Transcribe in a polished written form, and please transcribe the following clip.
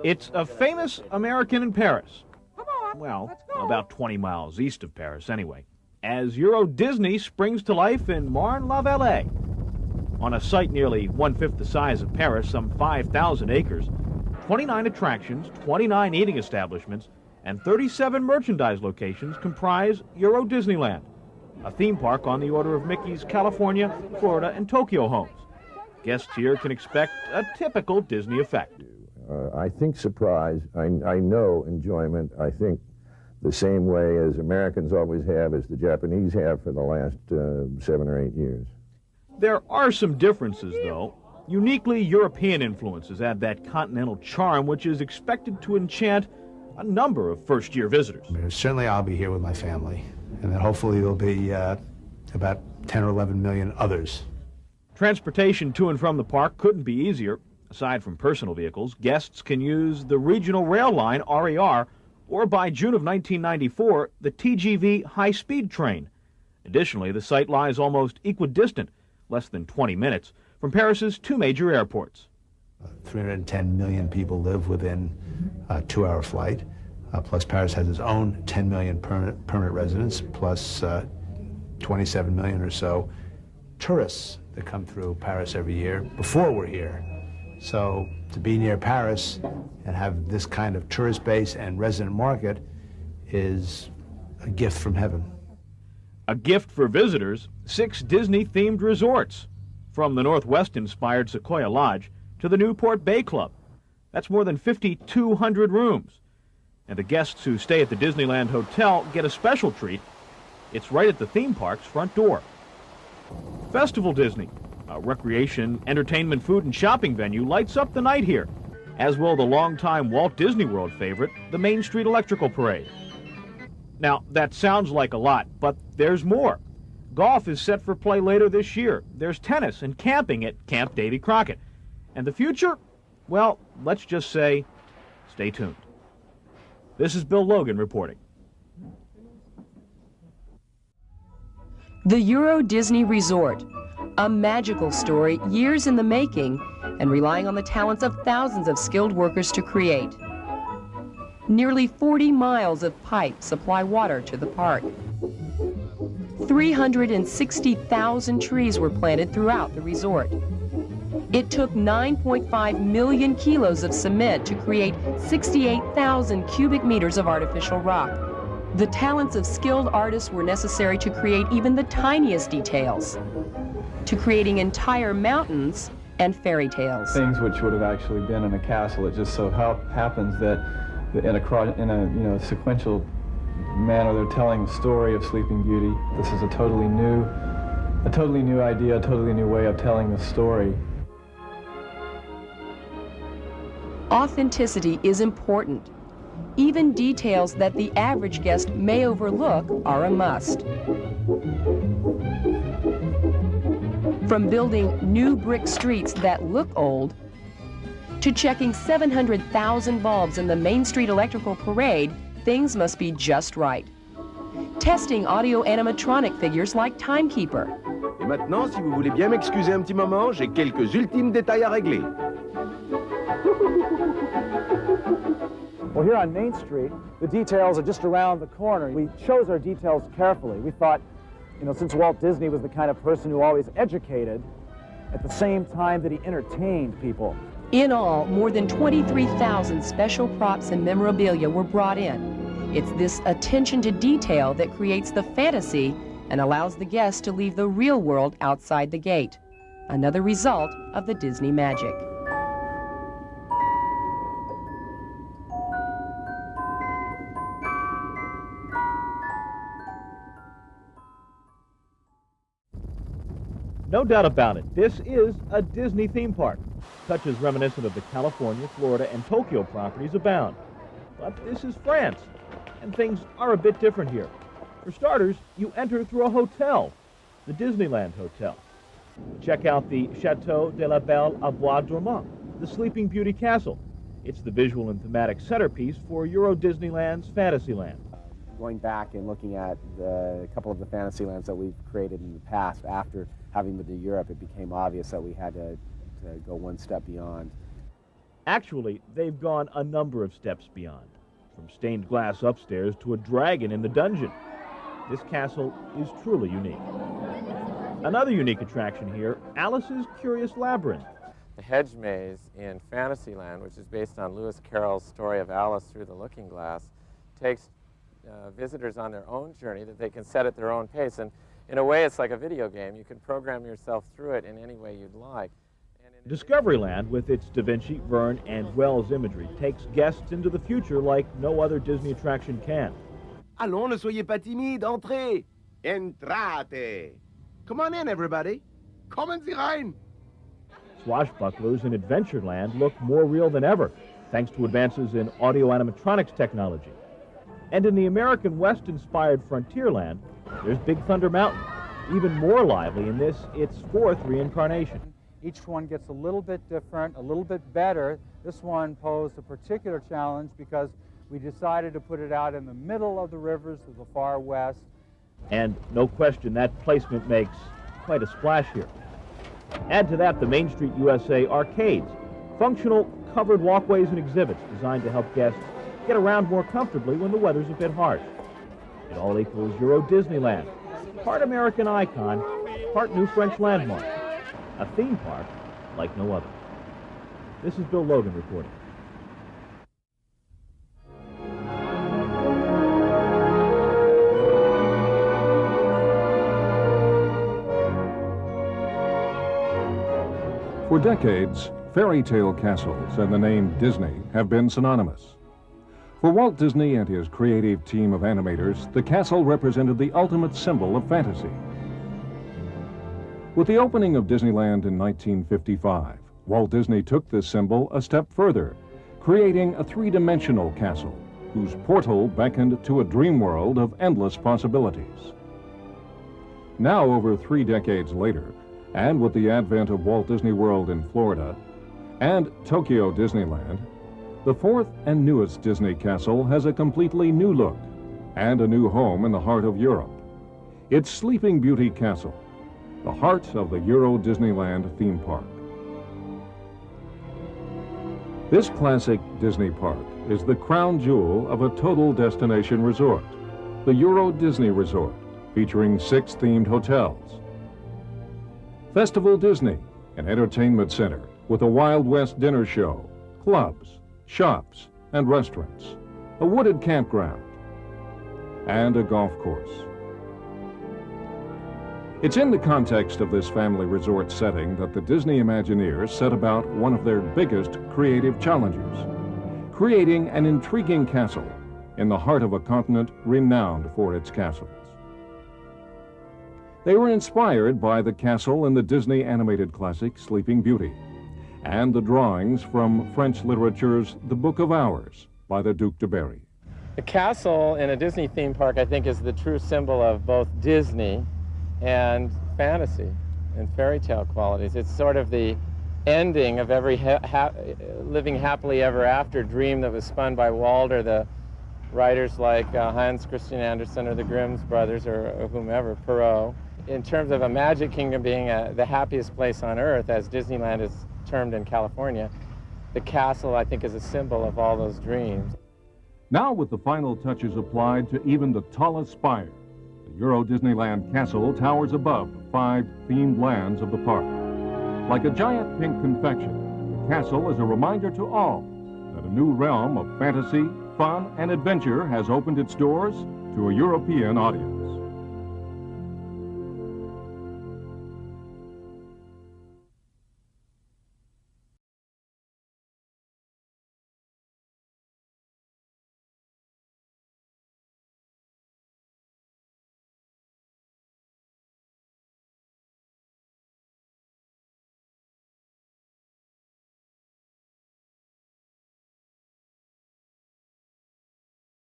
It's a famous American in Paris. Well, about 20 miles east of Paris anyway, as Euro Disney springs to life in Marne-la-Vallée. On a site nearly one-fifth the size of Paris, some 5,000 acres, 29 attractions, 29 eating establishments, and 37 merchandise locations comprise Euro Disneyland, a theme park on the order of Mickey's California, Florida, and Tokyo homes. Guests here can expect a typical Disney effect. I think surprise, I know enjoyment, I think the same way as Americans always have, as the Japanese have for the last 7 or 8 years. There are some differences, though. Uniquely European influences add that continental charm which is expected to enchant a number of first-year visitors. Certainly I'll be here with my family, and then hopefully there'll be about 10 or 11 million others. Transportation to and from the park couldn't be easier. Aside from personal vehicles, guests can use the regional rail line, RER, or by June of 1994, the TGV high-speed train. Additionally, the site lies almost equidistant, less than 20 minutes, from Paris's 2 major airports. 310 million people live within a 2-hour flight, plus Paris has its own 10 million permanent residents, plus 27 million or so tourists that come through Paris every year before we're here. So to be near Paris and have this kind of tourist base and resident market is a gift from heaven. A gift for visitors, 6 Disney-themed resorts, from the Northwest-inspired Sequoia Lodge to the Newport Bay Club. That's more than 5,200 rooms. And the guests who stay at the Disneyland Hotel get a special treat. It's right at the theme park's front door. Festival Disney, a recreation, entertainment, food, and shopping venue, lights up the night here, as will the longtime Walt Disney World favorite, the Main Street Electrical Parade. Now, that sounds like a lot, but there's more. Golf is set for play later this year. There's tennis and camping at Camp Davy Crockett. And the future? Well, let's just say, stay tuned. This is Bill Logan reporting. The Euro Disney Resort, a magical story years in the making and relying on the talents of thousands of skilled workers to create. Nearly 40 miles of pipe supply water to the park. 360,000 trees were planted throughout the resort. It took 9.5 million kilos of cement to create 68,000 cubic meters of artificial rock. The talents of skilled artists were necessary to create even the tiniest details, to creating entire mountains and fairy tales. Things which would have actually been in a castle. It just so happens that in a sequential manner they're telling the story of Sleeping Beauty. This is a totally new idea, a totally new way of telling the story. Authenticity is important. Even details that the average guest may overlook are a must. From building new brick streets that look old, to checking 700,000 bulbs in the Main Street Electrical Parade, things must be just right. Testing audio animatronic figures like Timekeeper. Et maintenant, si vous voulez bien m'excuser un petit moment, j'ai quelques ultimes détails à régler. Well, here on Main Street, the details are just around the corner. We chose our details carefully. We thought, since Walt Disney was the kind of person who always educated, at the same time that he entertained people. In all, more than 23,000 special props and memorabilia were brought in. It's this attention to detail that creates the fantasy and allows the guests to leave the real world outside the gate. Another result of the Disney magic. No doubt about it, this is a Disney theme park. Touches reminiscent of the California, Florida, and Tokyo properties abound. But this is France, and things are a bit different here. For starters, you enter through a hotel, the Disneyland Hotel. Check out the Chateau de la Belle à Bois Dormant, the Sleeping Beauty Castle. It's the visual and thematic centerpiece for Euro Disneyland's Fantasyland. Going back and looking at a couple of the Fantasylands that we've created in the past, after having been to Europe, it became obvious that we had to go one step beyond. Actually, they've gone a number of steps beyond, from stained glass upstairs to a dragon in the dungeon. This castle is truly unique. Another unique attraction here, Alice's Curious Labyrinth. The hedge maze in Fantasyland, which is based on Lewis Carroll's story of Alice Through the Looking Glass, takes visitors on their own journey that they can set at their own pace. And in a way, it's like a video game. You can program yourself through it in any way you'd like. Discoveryland, with its Da Vinci, Verne, and Wells imagery, takes guests into the future like no other Disney attraction can. Allons, ne soyez pas timide, entrez. Entrate. Come on in, everybody. Kommen Sie rein. Swashbucklers in Adventureland look more real than ever, thanks to advances in audio animatronics technology. And in the American West-inspired Frontierland, there's Big Thunder Mountain, even more lively in this, its fourth reincarnation. Each one gets a little bit different, a little bit better. This one posed a particular challenge because we decided to put it out in the middle of the rivers of the far west. And no question, that placement makes quite a splash here. Add to that the Main Street USA arcades, functional covered walkways and exhibits designed to help guests get around more comfortably when the weather's a bit harsh. It all equals Euro Disneyland, part American icon, part new French landmark. A theme park like no other. This is Bill Logan reporting. For decades, fairy tale castles and the name Disney have been synonymous. For Walt Disney and his creative team of animators, the castle represented the ultimate symbol of fantasy. With the opening of Disneyland in 1955, Walt Disney took this symbol a step further, creating a three-dimensional castle whose portal beckoned to a dream world of endless possibilities. Now, over 3 decades later, and with the advent of Walt Disney World in Florida and Tokyo Disneyland, the fourth and newest Disney castle has a completely new look and a new home in the heart of Europe. It's Sleeping Beauty Castle, the heart of the Euro Disneyland theme park. This classic Disney park is the crown jewel of a total destination resort, the Euro Disney Resort, featuring 6 themed hotels. Festival Disney, an entertainment center with a Wild West dinner show, clubs, shops, and restaurants, a wooded campground, and a golf course. It's in the context of this family resort setting that the Disney Imagineers set about one of their biggest creative challenges, creating an intriguing castle in the heart of a continent renowned for its castles. They were inspired by the castle in the Disney animated classic Sleeping Beauty and the drawings from French literature's The Book of Hours by the Duc de Berry. The castle in a Disney theme park, I think, is the true symbol of both Disney and fantasy and fairy tale qualities. It's sort of the ending of every living happily ever after dream that was spun by Walt or the writers like Hans Christian Andersen or the Grimm's brothers or whomever, Perrault. In terms of a magic kingdom being the happiest place on earth, as Disneyland is termed in California, the castle, I think, is a symbol of all those dreams. Now, with the final touches applied to even the tallest spire, the Euro Disneyland Castle towers above the 5 themed lands of the park. Like a giant pink confection, the castle is a reminder to all that a new realm of fantasy, fun, and adventure has opened its doors to a European audience.